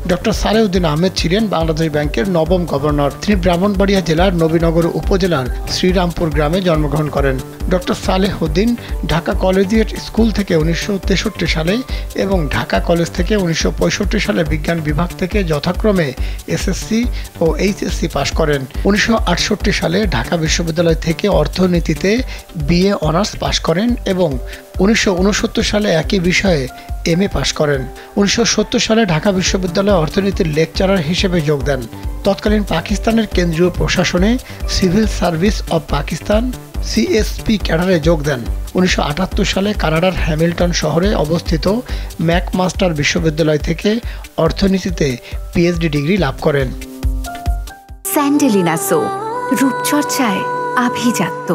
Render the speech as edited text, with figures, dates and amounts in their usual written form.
Doctor Salehuddin Ahmed ছিলেন বাংলাদেশ ব্যাংকের নবম গভর্নর। তিনি ব্রাহ্মণবাড়িয়া জেলার নবীনগর উপজেলার শ্রীরামপুর গ্রামে জন্মগ্রহণ করেন। Doctor Salehuddin Dhaka collegiate school থেকে 1963 সালে এবং ঢাকা কলেজ থেকে 1965 সালে বিজ্ঞান বিভাগ থেকে যথাক্রমে এসএসসি ও এইচএসসি পাশ করেন। 1968 সালে ঢাকা বিশ্ববিদ্যালয় থেকে অর্থনীতিতে বিএ অনার্স পাশ করেন এবং 1969 সালে একই বিষয়ে এমএ পাশ করেন। 1970 সালে ঢাকা বিশ্ববিদ্যালয়ে অর্থনীতির লেকচারার হিসেবে যোগ দেন। তৎকালীন পাকিস্তানের কেন্দ্রীয় প্রশাসনে civil service of Pakistan CSP ক্যাডারে যোগ দেন। 1978 সালে কানাডার হ্যামিল্টন শহরে অবস্থিত ম্যাকমাস্টার বিশ্ববিদ্যালয় থেকে অর্থনীতিতে পিএইচডি ডিগ্রি লাভ করেন। স্যান্ডেলিনা সো রূপচর্চায় আভিজাত্য।